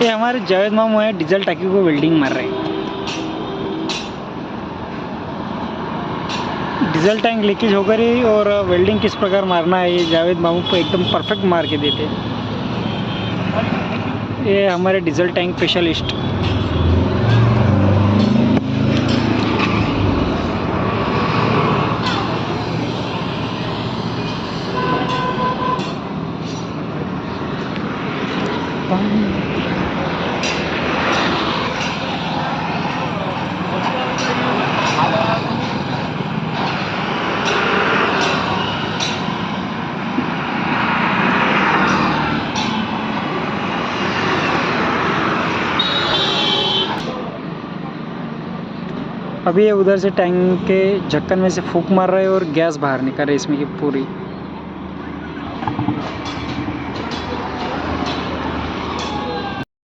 ये हमारे जावेद मामू है, डीजल टंकी को वेल्डिंग मार रहे हैं। डीजल टैंक लीकेज होकर ही और वेल्डिंग किस प्रकार मारना है ये जावेद मामू को एकदम परफेक्ट मार के देते हैं। ये हमारे डीजल टैंक स्पेशलिस्ट। अभी ये उधर से टैंक के ढक्कन में से फूंक मार रहे हैं और गैस बाहर निकल रही है इसमें की पूरी।